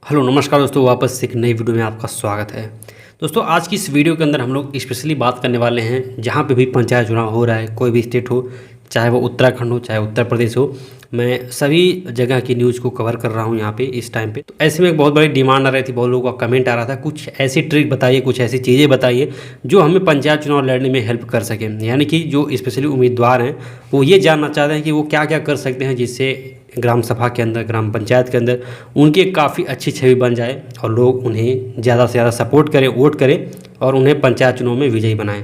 Hello नमस्कार दोस्तों, वापस से एक नई वीडियो में आपका स्वागत है। दोस्तों आज की इस वीडियो के अंदर हम लोग स्पेशली बात करने वाले हैं जहाँ पे भी पंचायत चुनाव हो रहा है, कोई भी स्टेट हो, चाहे वो उत्तराखंड हो चाहे उत्तर प्रदेश हो। मैं सभी जगह की न्यूज़ को कवर कर रहा हूँ यहाँ पे इस टाइम पे। तो ऐसे में एक बहुत बड़ी डिमांड आ रही थी, बहुत लोगों का कमेंट आ रहा था, कुछ ऐसी ट्रिक बताइए, कुछ ऐसी चीज़ें बताइए जो हमें पंचायत चुनाव लड़ने में हेल्प कर सकें। यानी कि जो स्पेशली उम्मीदवार हैं वो ये जानना चाहते हैं कि वो क्या क्या कर सकते हैं जिससे ग्राम सभा के अंदर, ग्राम पंचायत के अंदर उनकी काफ़ी अच्छी छवि बन जाए और लोग उन्हें ज़्यादा से ज़्यादा सपोर्ट करें, वोट करें और उन्हें पंचायत चुनाव में विजयी बनाएं।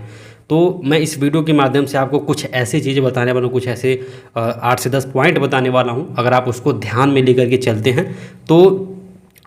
तो मैं इस वीडियो के माध्यम से आपको कुछ ऐसी चीज़ें बताने वाला हूँ, कुछ ऐसे 8 से 10 पॉइंट बताने वाला हूँ। अगर आप उसको ध्यान में लेकर के चलते हैं तो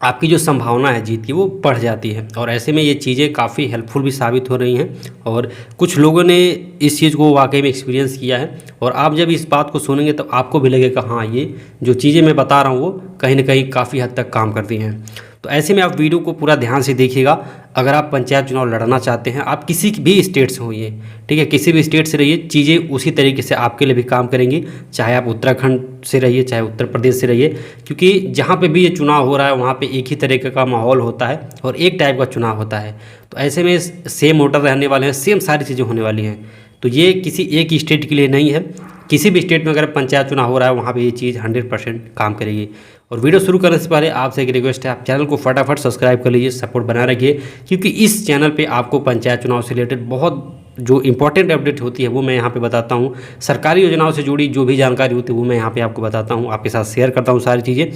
आपकी जो संभावना है जीत की वो बढ़ जाती है। और ऐसे में ये चीज़ें काफ़ी हेल्पफुल भी साबित हो रही हैं और कुछ लोगों ने इस चीज़ को वाकई में एक्सपीरियंस किया है। और आप जब इस बात को सुनेंगे तो आपको भी लगेगा हाँ, ये जो चीज़ें मैं बता रहा हूँ वो कहीं ना कहीं काफ़ी हद तक काम करती हैं। तो ऐसे में आप वीडियो को पूरा ध्यान से देखिएगा। अगर आप पंचायत चुनाव लड़ना चाहते हैं, आप किसी भी स्टेट से होइए, ठीक है, किसी भी स्टेट से रहिए, चीज़ें उसी तरीके से आपके लिए भी काम करेंगी। चाहे आप उत्तराखंड से रहिए, चाहे उत्तर प्रदेश से रहिए, क्योंकि जहाँ पे भी ये चुनाव हो रहा है वहाँ पे एक ही तरीके का माहौल होता है और एक टाइप का चुनाव होता है। तो ऐसे में सेम वोटर रहने वाले हैं, सेम सारी चीज़ें होने वाली हैं। तो ये किसी एक स्टेट के लिए नहीं है, किसी भी स्टेट में अगर पंचायत चुनाव हो रहा है वहाँ पे ये चीज़ 100% काम करेगी। और वीडियो शुरू करने से पहले आपसे एक रिक्वेस्ट है, आप चैनल को फटाफट सब्सक्राइब कर लीजिए, सपोर्ट बना रखिए, क्योंकि इस चैनल पे आपको पंचायत चुनाव से रिलेटेड बहुत जो इंपॉर्टेंट अपडेट होती है वो मैं यहाँ पे बताता हूँ। सरकारी योजनाओं से जुड़ी जो भी जानकारी होती है वो मैं यहाँ पे आपको बताता हूँ, आपके साथ शेयर करता हूँ सारी चीज़ें।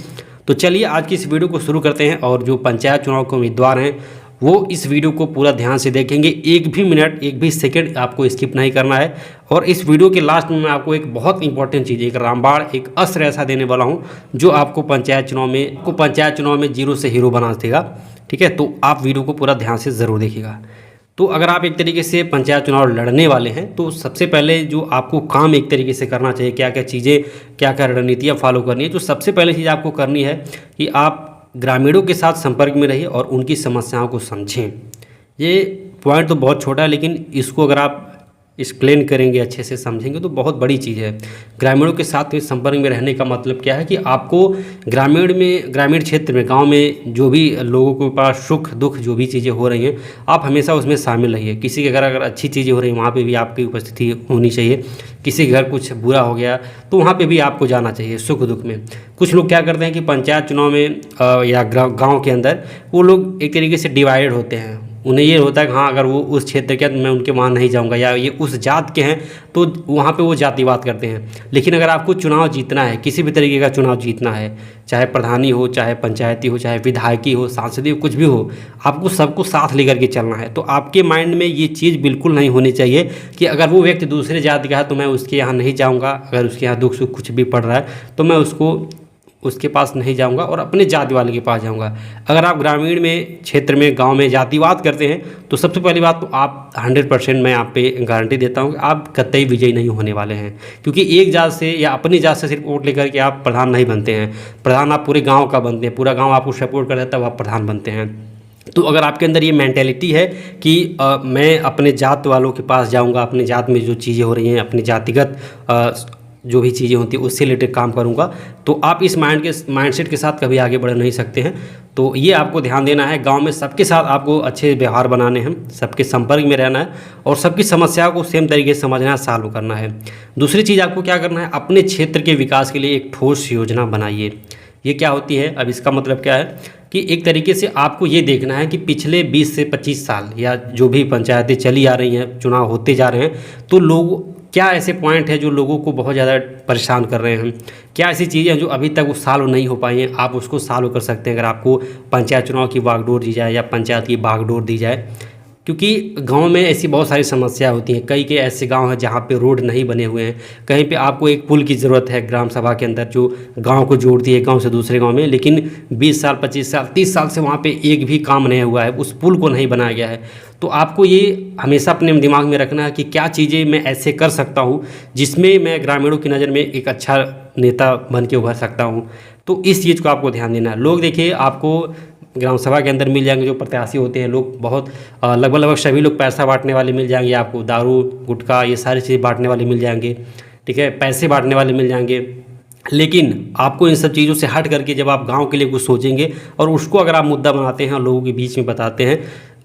तो चलिए आज की इस वीडियो को शुरू करते हैं। और जो पंचायत चुनाव के उम्मीदवार हैं वो इस वीडियो को पूरा ध्यान से देखेंगे, एक भी मिनट, एक भी सेकंड आपको स्किप नहीं करना है। और इस वीडियो के लास्ट में मैं आपको एक बहुत इंपॉर्टेंट चीज़, एक रामबाण, एक अस्त्र ऐसा देने वाला हूं जो आपको पंचायत चुनाव में जीरो से हीरो बना देगा। ठीक है, तो आप वीडियो को पूरा ध्यान से ज़रूर देखिएगा। तो अगर आप एक तरीके से पंचायत चुनाव लड़ने वाले हैं तो सबसे पहले जो आपको काम एक तरीके से करना चाहिए, क्या क्या चीज़ें, क्या क्या रणनीतियाँ फॉलो करनी है। तो सबसे पहले चीज़ आपको करनी है कि आप ग्रामीणों के साथ संपर्क में रहिए और उनकी समस्याओं को समझें। ये पॉइंट तो बहुत छोटा है, लेकिन इसको अगर आप एक्सप्लेन करेंगे, अच्छे से समझेंगे तो बहुत बड़ी चीज़ है। ग्रामीणों के साथ में संपर्क में रहने का मतलब क्या है कि आपको ग्रामीण क्षेत्र में, गांव में जो भी लोगों के पास सुख दुख जो भी चीज़ें हो रही हैं, आप हमेशा उसमें शामिल रहिए। किसी के घर अगर अच्छी चीज़ें हो रही हैं वहाँ पे भी आपकी उपस्थिति होनी चाहिए। किसी के घर कुछ बुरा हो गया तो वहाँ पे भी आपको जाना चाहिए सुख दुख में। कुछ लोग क्या करते हैं कि पंचायत चुनाव में या गाँव के अंदर वो लोग एक तरीके से डिवाइडेड होते हैं। उन्हें ये होता है कि हाँ, अगर वो उस क्षेत्र के हैं तो मैं उनके वहाँ नहीं जाऊँगा, या ये उस जात के हैं तो वहाँ पे वो जातिवाद करते हैं। लेकिन अगर आपको चुनाव जीतना है, किसी भी तरीके का चुनाव जीतना है, चाहे प्रधानी हो, चाहे पंचायती हो, चाहे विधायकी हो, सांसदीय हो, कुछ भी हो, आपको सबको साथ लेकर के चलना है। तो आपके माइंड में ये चीज़ बिल्कुल नहीं होनी चाहिए कि अगर वो व्यक्ति दूसरे जाति का है तो मैं उसके यहाँ नहीं जाऊँगा, अगर उसके यहाँ दुख सुख कुछ भी पड़ रहा है तो मैं उसके पास नहीं जाऊंगा और अपने जाति वाले के पास जाऊंगा। अगर आप ग्रामीण में, क्षेत्र में, गांव में जातिवाद करते हैं तो सबसे पहली बात तो आप 100% मैं आप पे गारंटी देता हूं कि आप कतई विजयी नहीं होने वाले हैं। क्योंकि एक जात से या अपनी जात से सिर्फ वोट लेकर के आप प्रधान नहीं बनते हैं। प्रधान आप पूरे गाँव का बनते हैं, पूरा गाँव आपको सपोर्ट कर देता है, तब आप प्रधान बनते हैं। तो अगर आपके अंदर ये मेंटेलिटी है कि मैं अपने जात वालों के पास जाऊंगा, अपने जात में जो चीज़ें हो रही हैं, अपनी जातिगत जो भी चीज़ें होती हैं उससे रिलेटेड काम करूंगा, तो आप इस माइंडसेट के साथ कभी आगे बढ़ नहीं सकते हैं। तो ये आपको ध्यान देना है। गांव में सबके साथ आपको अच्छे व्यवहार बनाने हैं, सबके संपर्क में रहना है और सबकी समस्याओं को सेम तरीके से समझना है, सॉल्व करना है। दूसरी चीज़ आपको क्या करना है, अपने क्षेत्र के विकास के लिए एक ठोस योजना बनाइए। ये क्या होती है, अब इसका मतलब क्या है कि एक तरीके से आपको ये देखना है कि पिछले 20 से 25 साल या जो भी पंचायतें चली आ रही हैं, चुनाव होते जा रहे हैं, तो लोग क्या ऐसे पॉइंट है जो लोगों को बहुत ज़्यादा परेशान कर रहे हैं, क्या ऐसी चीज़ें हैं जो अभी तक वो सॉल्व नहीं हो पाई हैं, आप उसको सॉल्व कर सकते हैं अगर आपको पंचायत चुनाव की बागडोर दी जाए या पंचायत की बागडोर दी जाए। क्योंकि गांव में ऐसी बहुत सारी समस्या होती हैं। कई के ऐसे गांव हैं जहां पे रोड नहीं बने हुए हैं, कहीं पे आपको एक पुल की ज़रूरत है ग्राम सभा के अंदर जो गांव को जोड़ती है गांव से दूसरे गांव में, लेकिन 20 साल, 25 साल, 30 साल से वहां पे एक भी काम नहीं हुआ है, उस पुल को नहीं बनाया गया है। तो आपको ये हमेशा अपने दिमाग में रखना है कि क्या चीज़ें मैं ऐसे कर सकता हूँ जिसमें मैं ग्रामीणों की नज़र में एक अच्छा नेता बन के उभर सकता हूँ। तो इस चीज़ को आपको ध्यान देना है। लोग देखिए आपको ग्राम सभा के अंदर मिल जाएंगे जो प्रत्याशी होते हैं, लोग बहुत लगभग सभी लोग पैसा बांटने वाले मिल जाएंगे आपको, दारू गुटखा ये सारी चीज़ें बांटने वाले मिल जाएंगे, ठीक है, पैसे बांटने वाले मिल जाएंगे। लेकिन आपको इन सब चीज़ों से हट करके जब आप गांव के लिए कुछ सोचेंगे और उसको अगर आप मुद्दा बनाते हैं और लोगों के बीच में बताते हैं,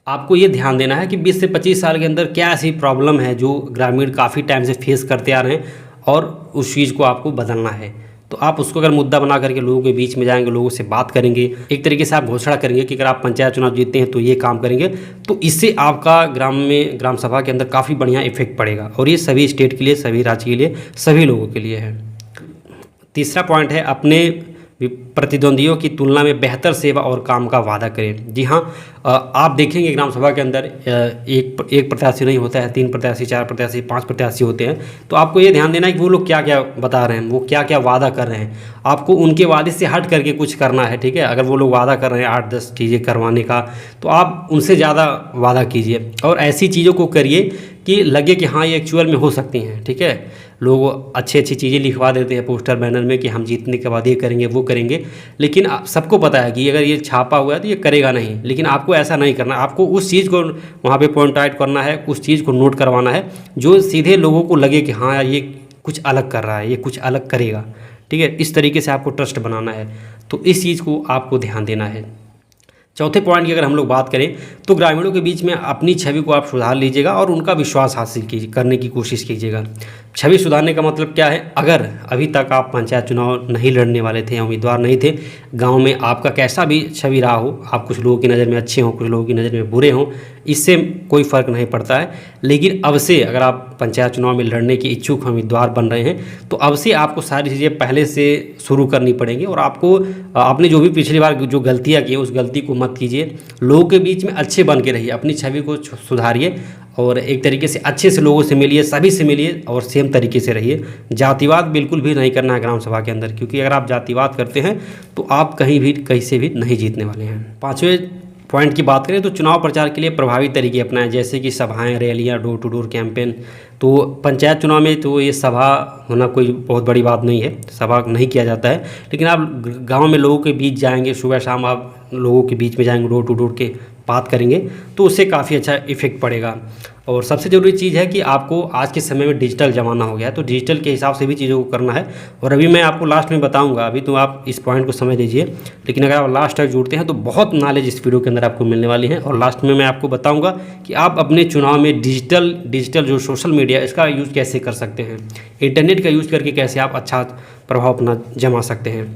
आपको ये ध्यान देना है कि 20 से 25 साल के अंदर क्या ऐसी प्रॉब्लम है जो ग्रामीण काफ़ी टाइम से फेस करते आ रहे हैं और उस चीज़ को आपको बदलना है। तो आप उसको अगर मुद्दा बना करके लोगों के बीच में जाएंगे, लोगों से बात करेंगे, एक तरीके से आप घोषणा करेंगे कि अगर आप पंचायत चुनाव जीतते हैं तो ये काम करेंगे, तो इससे आपका ग्राम सभा के अंदर काफ़ी बढ़िया इफेक्ट पड़ेगा। और ये सभी स्टेट के लिए, सभी राज्य के लिए, सभी लोगों के लिए है। तीसरा पॉइंट है, अपने प्रतिद्वंदियों की तुलना में बेहतर सेवा और काम का वादा करें। जी हाँ, आप देखेंगे ग्राम सभा के अंदर एक प्रत्याशी नहीं होता है, 3 प्रत्याशी, 4 प्रत्याशी, 5 प्रत्याशी होते हैं। तो आपको ये ध्यान देना है कि वो लोग क्या क्या बता रहे हैं, वो क्या क्या वादा कर रहे हैं। आपको उनके वादे से हट करके कुछ करना है, ठीक है। अगर वो लोग वादा कर रहे हैं 8-10 चीज़ें करवाने का, तो आप उनसे ज़्यादा वादा कीजिए और ऐसी चीज़ों को करिए कि लगे कि हाँ ये एक्चुअल में हो सकती हैं, ठीक है। लोग अच्छी अच्छी चीज़ें लिखवा देते हैं पोस्टर बैनर में कि हम जीतने के बाद ये करेंगे, वो करेंगे, लेकिन सबको पता है कि अगर ये छापा हुआ है तो ये करेगा नहीं। लेकिन आपको ऐसा नहीं करना, आपको उस चीज़ को वहाँ पे पॉइंट आउट करना है, उस चीज़ को नोट करवाना है जो सीधे लोगों को लगे कि हाँ ये कुछ अलग कर रहा है, ये कुछ अलग करेगा, ठीक है। इस तरीके से आपको ट्रस्ट बनाना है, तो इस चीज़ को आपको ध्यान देना है। चौथे पॉइंट की अगर हम लोग बात करें तो ग्रामीणों के बीच में अपनी छवि को आप सुधार लीजिएगा और उनका विश्वास हासिल करने की कोशिश कीजिएगा। छवि सुधारने का मतलब क्या है? अगर अभी तक आप पंचायत चुनाव नहीं लड़ने वाले थे, उम्मीदवार नहीं थे, गांव में आपका कैसा भी छवि रहा हो, आप कुछ लोगों की नज़र में अच्छे हों, कुछ लोगों की नज़र में बुरे हों, इससे कोई फ़र्क नहीं पड़ता है। लेकिन अब से अगर आप पंचायत चुनाव में लड़ने के इच्छुक उम्मीदवार बन रहे हैं तो अब से आपको सारी चीज़ें पहले से शुरू करनी पड़ेंगी और आपको आपने जो भी पिछली बार जो गलतियाँ की उस गलती को मत कीजिए। लोगों के बीच में अच्छे बन के रहिए, अपनी छवि को सुधारिए और एक तरीके से अच्छे से लोगों से मिलिए, सभी से मिलिए और सेम तरीके से रहिए। जातिवाद बिल्कुल भी नहीं करना है ग्राम सभा के अंदर, क्योंकि अगर आप जातिवाद करते हैं तो आप कहीं से भी नहीं जीतने वाले हैं। पाँचवें पॉइंट की बात करें तो चुनाव प्रचार के लिए प्रभावी तरीके अपनाएं, जैसे कि सभाएं, रैलियां, डोर टू डोर कैंपेन। तो पंचायत चुनाव में तो ये सभा होना कोई बहुत बड़ी बात नहीं है, सभा नहीं किया जाता है, लेकिन आप गांव में लोगों के बीच जाएंगे, सुबह शाम आप लोगों के बीच में जाएंगे, डोर टू डोर के बात करेंगे, तो उससे काफ़ी अच्छा इफेक्ट पड़ेगा। और सबसे ज़रूरी चीज़ है कि आपको आज के समय में डिजिटल ज़माना हो गया है, तो डिजिटल के हिसाब से भी चीज़ों को करना है। और अभी मैं आपको लास्ट में बताऊंगा, अभी तो आप इस पॉइंट को समझ लीजिए, लेकिन अगर आप लास्ट तक जुड़ते हैं तो बहुत नॉलेज इस वीडियो के अंदर आपको मिलने वाली है। और लास्ट में मैं आपको बताऊंगा कि आप अपने चुनाव में डिजिटल जो सोशल मीडिया इसका यूज़ कैसे कर सकते हैं, इंटरनेट का यूज़ करके कैसे आप अच्छा प्रभाव अपना जमा सकते हैं।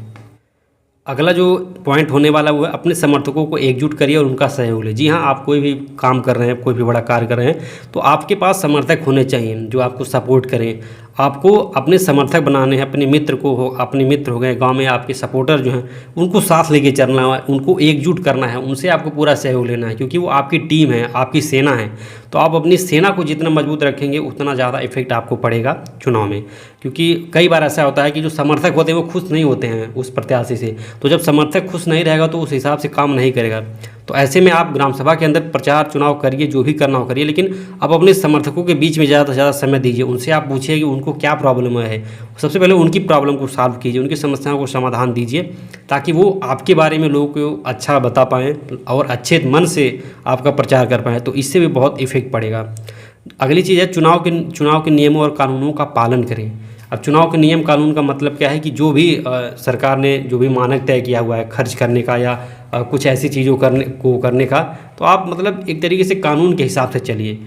अगला जो पॉइंट होने वाला वो है, अपने समर्थकों को एकजुट करिए और उनका सहयोग लें। जी हाँ, आप कोई भी काम कर रहे हैं, कोई भी बड़ा कार्य कर रहे हैं, तो आपके पास समर्थक होने चाहिए जो आपको सपोर्ट करें। आपको अपने समर्थक बनाने हैं, अपने मित्र हो गए गांव में आपके सपोर्टर जो हैं उनको साथ लेके चलना है, उनको एकजुट करना है, उनसे आपको पूरा सहयोग लेना है, क्योंकि वो आपकी टीम है, आपकी सेना है। तो आप अपनी सेना को जितना मजबूत रखेंगे उतना ज़्यादा इफेक्ट आपको पड़ेगा चुनाव में। क्योंकि कई बार ऐसा होता है कि जो समर्थक होते हैं वो खुश नहीं होते हैं उस प्रत्याशी से, तो जब समर्थक खुश नहीं रहेगा तो उस हिसाब से काम नहीं करेगा। तो ऐसे में आप ग्राम सभा के अंदर प्रचार चुनाव करिए, जो भी करना हो करिए, लेकिन आप अपने समर्थकों के बीच में ज़्यादा से ज़्यादा समय दीजिए। उनसे आप पूछिए कि उनको क्या प्रॉब्लम है, सबसे पहले उनकी प्रॉब्लम को सॉल्व कीजिए, उनकी समस्याओं को समाधान दीजिए, ताकि वो आपके बारे में लोगों को अच्छा बता पाएँ और अच्छे मन से आपका प्रचार कर पाएँ, तो इससे भी बहुत इफेक्ट पड़ेगा। अगली चीज़ है चुनाव के नियमों और कानूनों का पालन करें। अब चुनाव के नियम कानून का मतलब क्या है कि जो भी सरकार ने जो भी मानक तय किया हुआ है खर्च करने का या कुछ ऐसी चीज़ों करने का, तो आप मतलब एक तरीके से कानून के हिसाब से चलिए।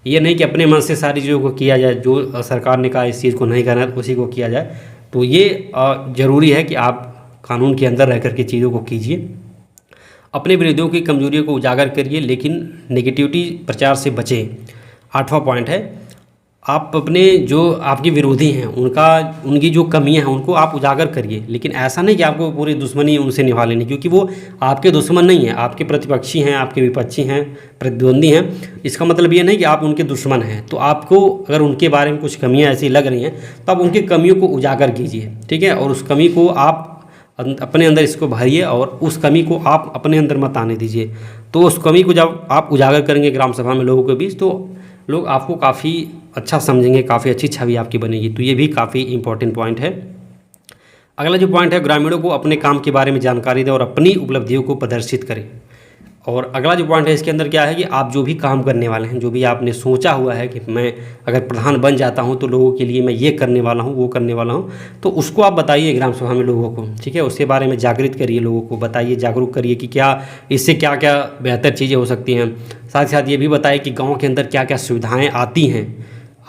ये नहीं कि अपने मन से सारी चीज़ों को किया जाए, जो सरकार ने कहा इस चीज़ को नहीं करना है उसी को किया जाए। तो ये ज़रूरी है कि आप कानून के अंदर रह कर के चीज़ों को कीजिए। अपने विरोधियों की कमजोरियों को उजागर करिए, लेकिन नेगेटिविटी प्रचार से बचें। 8वां पॉइंट है, आप अपने जो आपके विरोधी हैं उनकी जो कमियां हैं उनको आप उजागर करिए, लेकिन ऐसा नहीं कि आपको पूरी दुश्मनी उनसे निभा लेनी, क्योंकि वो आपके दुश्मन नहीं हैं, आपके प्रतिपक्षी हैं, आपके विपक्षी हैं, प्रतिद्वंदी हैं। इसका मतलब ये नहीं कि आप उनके दुश्मन हैं। तो आपको अगर उनके बारे में कुछ कमियाँ ऐसी लग रही हैं तो आप उनकी कमियों को उजागर कीजिए, ठीक है, और उस कमी को आप अपने अंदर इसको भरिए और उस कमी को आप अपने अंदर मत आने दीजिए। तो उस कमी को जब आप उजागर करेंगे ग्राम सभा में लोगों के बीच, तो लोग आपको काफ़ी अच्छा समझेंगे, काफ़ी अच्छी छवि आपकी बनेगी। तो ये भी काफ़ी इंपॉर्टेंट पॉइंट है। अगला जो पॉइंट है, ग्रामीणों को अपने काम के बारे में जानकारी दें और अपनी उपलब्धियों को प्रदर्शित करें। और अगला जो पॉइंट है इसके अंदर क्या है कि आप जो भी काम करने वाले हैं, जो भी आपने सोचा हुआ है कि मैं अगर प्रधान बन जाता हूं तो लोगों के लिए मैं ये करने वाला हूं, वो करने वाला हूं, तो उसको आप बताइए ग्राम सभा में लोगों को, ठीक है। उसके बारे में जागृत करिए, लोगों को बताइए, जागरूक करिए कि क्या इससे क्या क्या बेहतर चीज़ें हो सकती हैं। साथ ही साथ ये भी बताइए कि गाँव के अंदर क्या क्या सुविधाएँ आती हैं।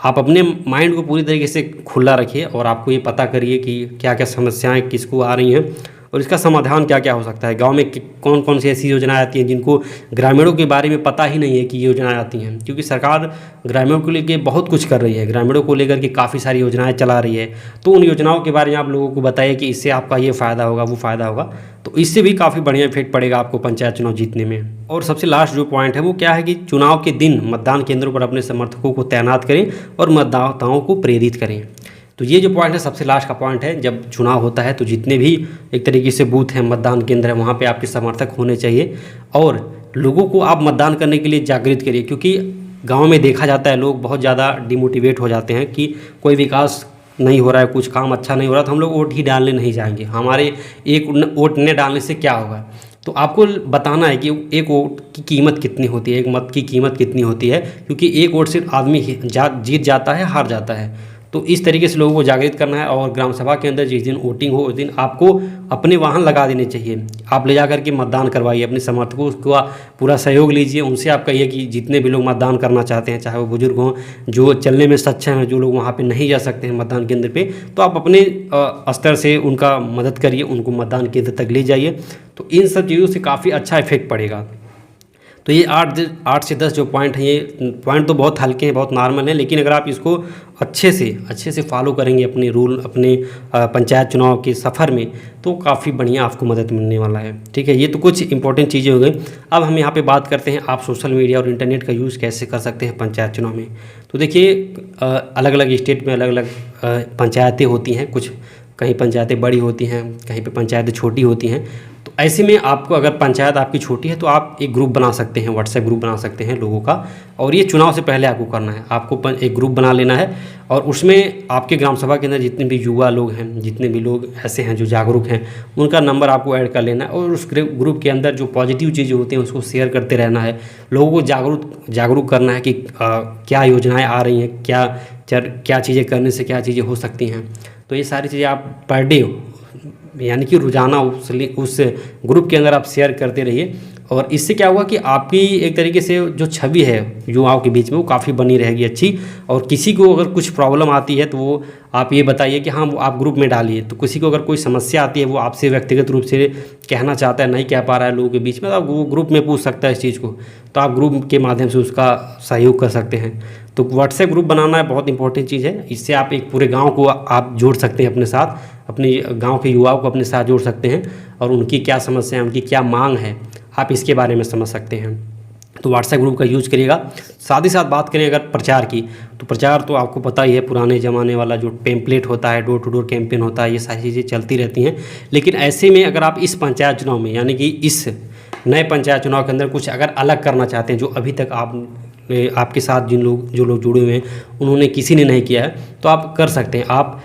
आप अपने माइंड को पूरी तरीके से खुला रखिए और आपको ये पता करिए कि क्या क्या समस्याएं किसको आ रही हैं और इसका समाधान क्या क्या हो सकता है। गांव में कौन कौन सी ऐसी योजनाएं आती हैं जिनको ग्रामीणों के बारे में पता ही नहीं है कि योजनाएं आती हैं, क्योंकि सरकार ग्रामीणों को लेकर बहुत कुछ कर रही है, ग्रामीणों को लेकर के काफ़ी सारी योजनाएं चला रही है। तो उन योजनाओं के बारे में आप लोगों को बताइए कि इससे आपका ये फ़ायदा होगा, वो फ़ायदा होगा, तो इससे भी काफ़ी बढ़िया इफेक्ट पड़ेगा आपको पंचायत चुनाव जीतने में। और सबसे लास्ट जो पॉइंट है वो क्या है कि चुनाव के दिन मतदान केंद्रों पर अपने समर्थकों को तैनात करें और मतदाताओं को प्रेरित करें। तो ये जो पॉइंट है सबसे लास्ट का पॉइंट है। जब चुनाव होता है तो जितने भी एक तरीके से बूथ हैं, मतदान केंद्र है, वहाँ पे आपके समर्थक होने चाहिए और लोगों को आप मतदान करने के लिए जागृत करिए, क्योंकि गांव में देखा जाता है लोग बहुत ज़्यादा डिमोटिवेट हो जाते हैं कि कोई विकास नहीं हो रहा है, कुछ काम अच्छा नहीं हो रहा, तो हम लोग वोट ही डालने नहीं जाएंगे, हमारे एक वोट न डालने से क्या होगा। तो आपको बताना है कि एक वोट की कीमत कितनी होती है, एक मत की कीमत कितनी होती है, क्योंकि एक वोट से आदमी जीत जाता है, हार जाता है। तो इस तरीके से लोगों को जागृत करना है और ग्राम सभा के अंदर जिस दिन वोटिंग हो उस दिन आपको अपने वाहन लगा देने चाहिए। आप ले जा करके मतदान करवाइए, अपने समर्थकों का पूरा सहयोग लीजिए, उनसे आप कहिए कि जितने भी लोग मतदान करना चाहते हैं, चाहे वो बुजुर्ग हों, जो चलने में सक्षम हैं, जो लोग वहाँ पे नहीं जा सकते हैं मतदान केंद्र पे, तो आप अपने स्तर से उनका मदद करिए, उनको मतदान केंद्र तक ले जाइए। तो इन सब चीज़ों से काफ़ी अच्छा इफेक्ट पड़ेगा। तो ये 8 से 10 जो पॉइंट हैं, ये पॉइंट तो बहुत हल्के हैं, बहुत नॉर्मल हैं, लेकिन अगर आप इसको अच्छे से फॉलो करेंगे अपने रूल, अपने पंचायत चुनाव के सफ़र में, तो काफ़ी बढ़िया आपको मदद मिलने वाला है, ठीक है। ये तो कुछ इंपॉर्टेंट चीज़ें हो गई। अब हम यहाँ पे बात करते हैं आप सोशल मीडिया और इंटरनेट का यूज़ कैसे कर सकते हैं पंचायत चुनाव में। तो देखिए अलग अलग स्टेट में अलग अलग पंचायतें होती हैं, कुछ कहीं पंचायतें बड़ी होती हैं, कहीं पे पंचायतें छोटी होती हैं। तो ऐसे में आपको अगर पंचायत आपकी छोटी है तो आप एक ग्रुप बना सकते हैं, व्हाट्सएप ग्रुप बना सकते हैं लोगों का, और ये चुनाव से पहले आपको करना है। आपको एक ग्रुप बना लेना है और उसमें आपके ग्राम सभा के अंदर जितने भी युवा लोग हैं, जितने भी लोग ऐसे हैं जो जागरूक हैं, उनका नंबर आपको ऐड कर लेना है और उस ग्रुप के अंदर जो पॉजिटिव चीज़ें होती हैं उसको शेयर करते रहना है। लोगों को जागरूक करना है कि क्या योजनाएँ आ रही हैं, क्या चीज़ें करने से क्या चीज़ें हो सकती हैं। तो ये सारी चीज़ें आप पर डे यानी कि रोज़ाना उस ग्रुप के अंदर आप शेयर करते रहिए, और इससे क्या होगा कि आपकी एक तरीके से जो छवि है युवाओं के बीच में वो काफ़ी बनी रहेगी अच्छी। और किसी को अगर कुछ प्रॉब्लम आती है तो वो आप ये बताइए कि हाँ वो आप ग्रुप में डालिए। तो किसी को अगर कोई समस्या आती है, वो आपसे व्यक्तिगत रूप से कहना चाहता है, नहीं कह पा रहा है लोगों के बीच में, तो आप वो ग्रुप में पूछ सकता है इस चीज़ को, तो आप ग्रुप के माध्यम से उसका सहयोग कर सकते हैं। तो व्हाट्सएप ग्रुप बनाना है बहुत इंपॉर्टेंट चीज़ है। इससे आप एक पूरे गांव को आप जोड़ सकते हैं अपने साथ, अपने गांव के युवाओं को अपने साथ जोड़ सकते हैं और उनकी क्या समस्या है, उनकी क्या मांग है, आप इसके बारे में समझ सकते हैं। तो व्हाट्सएप ग्रुप का यूज़ करिएगा। साथ ही साथ बात करें अगर प्रचार की, तो प्रचार तो आपको पता ही है, पुराने ज़माने वाला जो टेम्पलेट होता है, डोर टू डोर कैंपेन होता है, ये सारी चीज़ें चलती रहती हैं। लेकिन ऐसे में अगर आप इस पंचायत चुनाव में यानी कि इस नए पंचायत चुनाव के अंदर कुछ अगर अलग करना चाहते हैं, जो अभी तक आपके साथ जो लोग जुड़े हुए हैं उन्होंने किसी ने नहीं किया है, तो आप कर सकते हैं। आप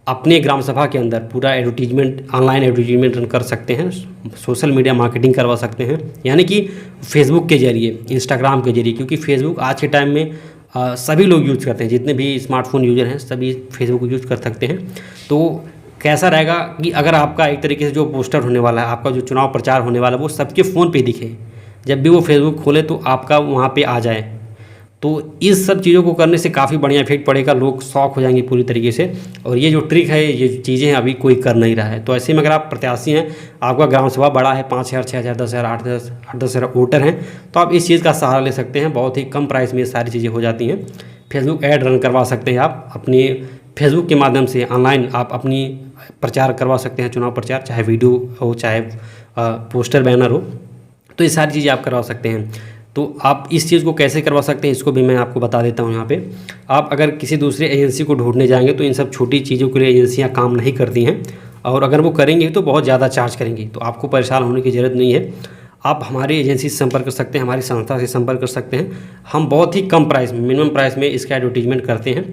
अपने ग्राम सभा के अंदर पूरा एडवर्टीजमेंट, ऑनलाइन एडवर्टीजमेंट रन कर सकते हैं, सोशल मीडिया मार्केटिंग करवा सकते हैं, यानी कि फेसबुक के जरिए, इंस्टाग्राम के जरिए, क्योंकि फेसबुक आज के टाइम में सभी लोग यूज़ करते हैं, जितने भी स्मार्टफोन यूज़र हैं सभी फेसबुक यूज़ कर सकते हैं। तो कैसा रहेगा कि अगर आपका एक तरीके से जो पोस्टर होने वाला है, आपका जो चुनाव प्रचार होने वाला है, वो सबके फ़ोन पे दिखे, जब भी वो फेसबुक खोले तो आपका वहाँ पे आ जाए। तो इस सब चीज़ों को करने से काफ़ी बढ़िया इफेक्ट पड़ेगा, लोग शॉक हो जाएंगे पूरी तरीके से। और ये जो ट्रिक है, ये चीज़ें हैं अभी कोई कर नहीं रहा है। तो ऐसे में अगर आप प्रत्याशी हैं, आपका ग्राम सभा बड़ा है, 5,000, 6,000, 10,000, 8-10,000 वोटर हैं, तो आप इस चीज़ का सहारा ले सकते हैं। बहुत ही कम प्राइस में ये सारी चीज़ें हो जाती हैं। फेसबुक ऐड रन करवा सकते हैं आप अपनी फेसबुक के माध्यम से, ऑनलाइन आप अपनी प्रचार करवा सकते हैं, चुनाव प्रचार, चाहे वीडियो हो चाहे पोस्टर बैनर हो, तो ये सारी चीज़ें आप करवा सकते हैं। तो आप इस चीज़ को कैसे करवा सकते हैं इसको भी मैं आपको बता देता हूँ यहाँ पे। आप अगर किसी दूसरे एजेंसी को ढूंढने जाएंगे तो इन सब छोटी चीज़ों के लिए एजेंसियाँ काम नहीं करती हैं, और अगर वो करेंगी तो बहुत ज़्यादा चार्ज करेंगी। तो आपको परेशान होने की ज़रूरत नहीं है, आप हमारी एजेंसी से संपर्क कर सकते हैं, हमारी संस्था से संपर्क कर सकते हैं। हम बहुत ही कम प्राइस में, मिनिमम प्राइस में इसका एडवर्टीजमेंट करते हैं।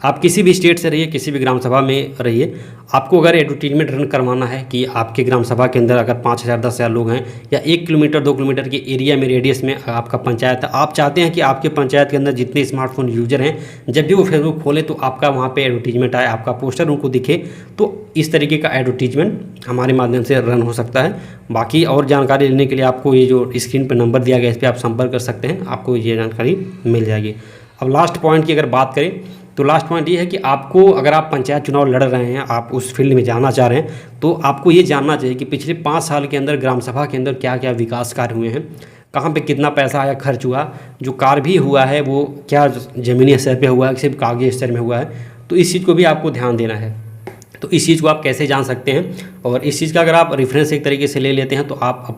आप किसी भी स्टेट से रहिए, किसी भी ग्राम सभा में रहिए, आपको अगर एडवर्टीजमेंट रन करवाना है कि आपके ग्राम सभा के अंदर अगर 5,000 10,000 लोग हैं या 1 किलोमीटर 2 किलोमीटर के एरिया में रेडियस में आपका पंचायत है, आप चाहते हैं कि आपके पंचायत के अंदर जितने स्मार्टफोन यूजर हैं जब भी वो फेसबुक खोले तो आपका वहाँ पे एडवर्टीजमेंट आए, आपका पोस्टर उनको दिखे, तो इस तरीके का एडवर्टीजमेंट हमारे माध्यम से रन हो सकता है। बाकी और जानकारी लेने के लिए आपको ये जो स्क्रीन पर नंबर दिया गया है इस पर आप संपर्क कर सकते हैं, आपको ये जानकारी मिल जाएगी। अब लास्ट पॉइंट की अगर बात करें तो लास्ट पॉइंट ये है कि आपको अगर आप पंचायत चुनाव लड़ रहे हैं, आप उस फील्ड में जाना चाह रहे हैं, तो आपको ये जानना चाहिए कि पिछले 5 साल के अंदर ग्राम सभा के अंदर क्या क्या विकास कार्य हुए हैं, कहाँ पे कितना पैसा आया, खर्च हुआ, जो कार्य भी हुआ है वो क्या ज़मीनी स्तर पे हुआ है, सिर्फ कागजी स्तर में हुआ है, तो इस चीज़ को भी आपको ध्यान देना है। तो इस चीज़ को आप कैसे जान सकते हैं, और इस चीज़ का अगर आप रेफरेंस एक तरीके से ले लेते हैं तो आप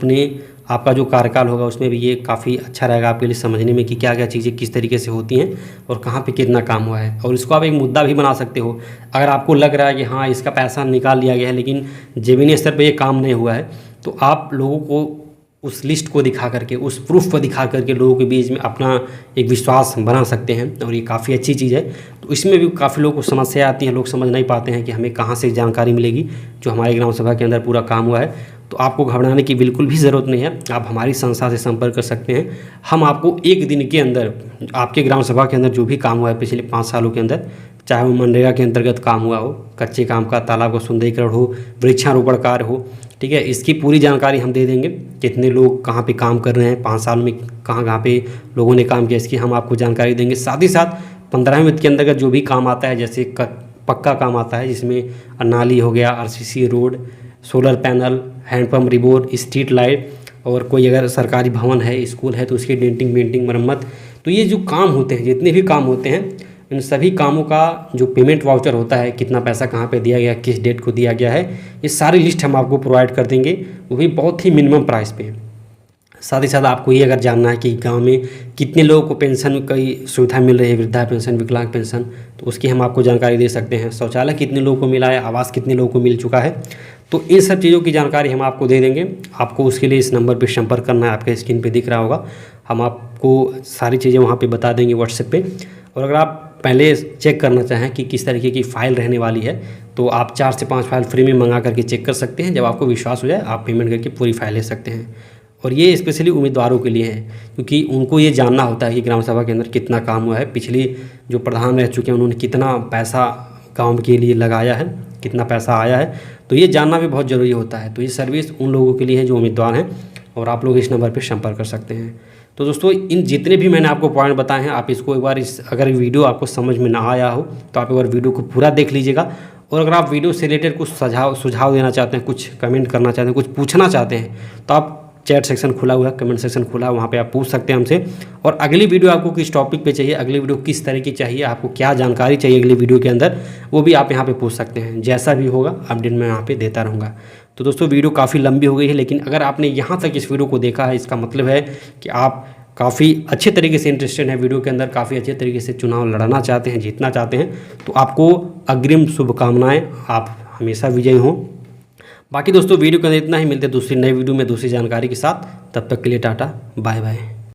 आपका जो कार्यकाल होगा उसमें भी ये काफ़ी अच्छा रहेगा आपके लिए समझने में कि क्या क्या चीज़ें किस तरीके से होती हैं और कहाँ पे कितना काम हुआ है। और इसको आप एक मुद्दा भी बना सकते हो, अगर आपको लग रहा है कि हाँ इसका पैसा निकाल लिया गया है लेकिन ज़मीनी स्तर पर ये काम नहीं हुआ है, तो आप लोगों को उस लिस्ट को दिखा करके, उस प्रूफ को दिखा करके लोगों के बीच में अपना एक विश्वास बना सकते हैं, और ये काफ़ी अच्छी चीज़ है। तो इसमें भी काफ़ी लोगों को समस्या आती है, लोग समझ नहीं पाते हैं कि हमें कहाँ से जानकारी मिलेगी जो हमारे ग्राम सभा के अंदर पूरा काम हुआ है। तो आपको घबराने की बिल्कुल भी ज़रूरत नहीं है, आप हमारी संस्था से संपर्क कर सकते हैं। हम आपको 1 दिन के अंदर आपके ग्राम सभा के अंदर जो भी काम हुआ है पिछले 5 सालों के अंदर, चाहे वो मनरेगा के अंतर्गत काम हुआ हो, कच्चे काम का, तालाब का सुंदरीकरण हो, वृक्षारोपण कार्य हो, ठीक है, इसकी पूरी जानकारी हम दे देंगे। कितने लोग कहाँ पे काम कर रहे हैं, 5 साल में कहाँ कहाँ पे लोगों ने काम किया, इसकी हम आपको जानकारी देंगे। साथ ही साथ 15 मिनट के अंतर्गत जो भी काम आता है, जैसे पक्का काम आता है जिसमें नाली हो गया, RCC road, solar panel, handpump rebore, street light, और कोई अगर सरकारी भवन है, स्कूल है तो उसकी डेंटिंग पेंटिंग मरम्मत, तो ये जो काम होते हैं, जितने भी काम होते हैं, इन सभी कामों का जो पेमेंट वाउचर होता है, कितना पैसा कहाँ पे दिया गया, किस डेट को दिया गया है, ये सारी लिस्ट हम आपको प्रोवाइड कर देंगे, वो भी बहुत ही मिनिमम प्राइस पे। साथ ही साथ आपको ये अगर जानना है कि गांव में कितने लोगों को पेंशन की सुविधा मिल रही है, वृद्धा पेंशन, विकलांग पेंशन, तो उसकी हम आपको जानकारी दे सकते हैं। शौचालय कितने लोगों को मिला है, आवास कितने लोगों को मिल चुका है, तो इन सब चीज़ों की जानकारी हम आपको दे देंगे। आपको उसके लिए इस नंबर पर संपर्क करना है, आपके स्क्रीन पर दिख रहा होगा, हम आपको सारी चीज़ें वहाँ पर बता देंगे व्हाट्सएप पर। और अगर आप पहले चेक करना चाहें कि किस तरीके की फ़ाइल रहने वाली है, तो आप 4 से 5 फाइल फ्री में मंगा करके चेक कर सकते हैं। जब आपको विश्वास हो जाए आप पेमेंट करके पूरी फाइल ले सकते हैं। और ये स्पेशली उम्मीदवारों के लिए है, क्योंकि उनको ये जानना होता है कि ग्राम सभा के अंदर कितना काम हुआ है, पिछली जो प्रधान रह चुके हैं उन्होंने कितना पैसा गाँव के लिए लगाया है, कितना पैसा आया है, तो ये जानना भी बहुत ज़रूरी होता है। तो ये सर्विस उन लोगों के लिए है जो उम्मीदवार हैं, और आप लोग इस नंबर पर संपर्क कर सकते हैं। तो दोस्तों, इन जितने भी मैंने आपको पॉइंट बताए हैं, आप इसको एक बार अगर वीडियो आपको समझ में ना आया हो तो आप एक बार वीडियो को पूरा देख लीजिएगा। और अगर आप वीडियो से रिलेटेड कुछ सुझाव देना चाहते हैं, कुछ कमेंट करना चाहते हैं, कुछ पूछना चाहते हैं, तो आप चैट सेक्शन खुला हुआ है, कमेंट सेक्शन खुला है, वहाँ पे आप पूछ सकते हैं हमसे। और अगली वीडियो आपको किस टॉपिक पे चाहिए, अगली वीडियो किस तरह की चाहिए, आपको क्या जानकारी चाहिए अगली वीडियो के अंदर, वो भी आप यहाँ पे पूछ सकते हैं। जैसा भी होगा अपडेट मैं यहाँ पे देता रहूँगा। तो दोस्तों, वीडियो काफ़ी लंबी हो गई है, लेकिन अगर आपने यहाँ तक इस वीडियो को देखा है, इसका मतलब है कि आप काफ़ी अच्छे तरीके से इंटरेस्टेड हैं वीडियो के अंदर, काफ़ी अच्छे तरीके से चुनाव लड़ना चाहते हैं, जीतना चाहते हैं। तो आपको अग्रिम शुभकामनाएं, आप हमेशा विजयी हों। बाकी दोस्तों, वीडियो के अंदर इतना ही, मिलते हैं दूसरी नई वीडियो में दूसरी जानकारी के साथ। तब तक के लिए टाटा, बाय बाय।